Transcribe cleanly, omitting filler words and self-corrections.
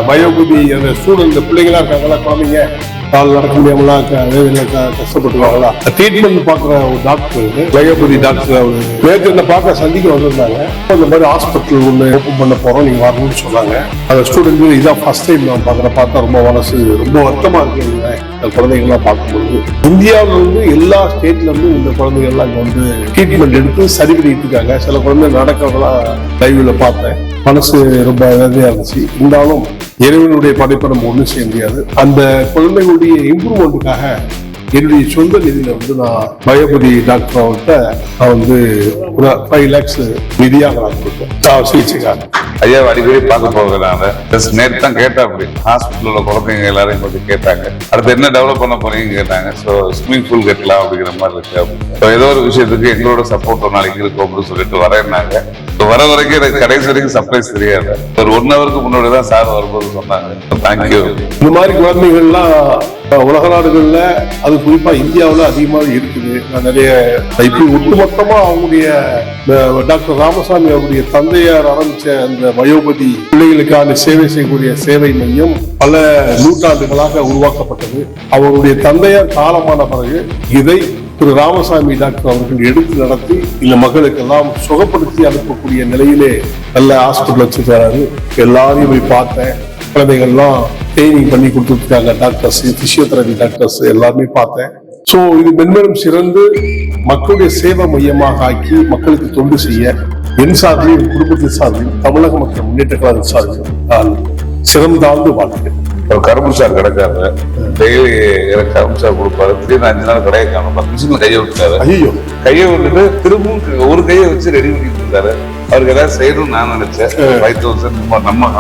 வயோபதி அந்த ஸ்டூடெண்ட் பிள்ளைங்களா இருக்காங்களா, குழந்தைங்க கால் நடக்க முடியாமலாம் கஷ்டப்பட்டுருக்காங்களா, ட்ரீட்மெண்ட் பார்க்குற ஒரு டாக்டர் வயோபதி டாக்டர் அவர் நேற்று என்ன பார்க்க சந்திக்க வந்திருந்தாங்க. இந்த மாதிரி ஹாஸ்பிட்டல் ஒன்று ஓப்பன் பண்ண போகிறோம், நீங்கள் வரணும்னு சொன்னாங்க. அந்த ஸ்டூடெண்ட் இதான் ஃபர்ஸ்ட் டைம் நான் பார்க்குறேன். பார்த்தா ரொம்ப மனசு ரொம்ப வருத்தமாக இருக்குங்க. இந்த குழந்தைகள்லாம் பார்க்கும்போது இந்தியாவில் வந்து எல்லா ஸ்டேட்ல இருந்து இந்த குழந்தைகள்லாம் இங்கே வந்து ட்ரீட்மெண்ட் எடுத்து சரி பண்ணிட்டு இருக்காங்க. சில குழந்தை நடக்கிறதெல்லாம் லைவ்ல பார்த்தேன். மனசு ரொம்ப வேதனையா இருந்துச்சு. இருந்தாலும் இறைவனுடைய படைப்பை நம்ம ஒன்றும் செய்ய முடியாது. அந்த குழந்தைகளுடைய இம்ப்ரூவ்மெண்ட்டுக்காக என்னுடைய சொந்த நிதியில வந்து நான் வயோபதி டாக்டர் அவர்கிட்ட நான் வந்து ஒரு 5 lakhs நிதியாக நான் கொடுத்தேன் சிகிச்சைக்காக. ஐயா அடிக்கடி பார்க்க போகிறாங்க. நேற்று தான் கேட்டா அப்படி ஹாஸ்பிட்டல்ல குழந்தைங்க எல்லாரையும் கொஞ்சம் கேட்டாங்க, அடுத்து என்ன டெவலப் பண்ண போறீங்கன்னு கேட்டாங்க. ஸோ ஸ்விம்மிங் பூல் கட்டலாம் அப்படிங்கிற மாதிரி இருக்கு அப்படின்னு. ஏதோ ஒரு விஷயத்துக்கு எங்களோட சப்போர்ட் ஒரு நாளைக்கு இருக்கும் அப்படின்னு சொல்லிட்டு வரேன்னாங்க. வர வரைக்கும் எனக்கு கடைசி வரைக்கும் சர்ப்ரைஸ் தெரியாது. ஒரு 1 hour முன்னாடி தான் சார் வரும்போது சொன்னாங்க. தேங்க்யூ. இந்த மாதிரி குழந்தைகள்லாம் உலக நாடுகள்ல, அது குறிப்பா இந்தியாவில் அதிகமாக இருக்குது. நான் நிறைய இப்படி ஒட்டுமொத்தமா அவங்களுடைய டாக்டர் ராமசாமி அவருடைய தந்தையார் ஆரம்பிச்ச அந்த வயோபதி பிள்ளைகளுக்கான சேவை செய்யக்கூடிய சேவை மையம் பல நூற்றாண்டுகளாக உருவாக்கப்பட்டது. அவருடைய தந்தையார் காலமான பிறகு இதை திரு ராமசாமி டாக்டர் அவர்கள் எடுத்து நடத்தி இந்த மக்களுக்கெல்லாம் சுகப்படுத்தி அனுப்பக்கூடிய நிலையிலே நல்ல ஹாஸ்பிட்டல் வச்சிருக்காரு. எல்லாரையும் போய் பார்த்தேன். குழந்தைகள்லாம் ட்ரைனிங் பண்ணி கொடுத்துருக்காங்க. டாக்டர்ஸ், பிசியோதெரபி டாக்டர்ஸ் எல்லாருமே பார்த்தேன். ஸோ இது மென்மேலும் சிறந்து மக்களுடைய சேவை மையமாக ஆக்கி மக்களுக்கு தொண்டு செய்ய என் சார்பில், என் குடும்பத்தின் சார்பில், தமிழக மக்கள் முன்னேற்ற கழக சார்பில் நான் சிறந்தாழ்ந்து வாழ்கிறேன். கரும்பு சார் கிடக்காரு, டெய்லி எனக்கு கரும்பு சார் கொடுப்பாரு. திடீர்னு 5 நாள் கடையை காணும், 10 நிமிஷத்துல கையை விட்டுட்டாரு. ஐயோ, கையை விட்டுட்டு திரும்பவும் ஒரு கையை வச்சு ரெடி பண்ணிட்டு இருந்தாரு. அவருக்கு ஏதாவது செய்யணும்னு நான் நினைச்சேன். 5,000 நம்ம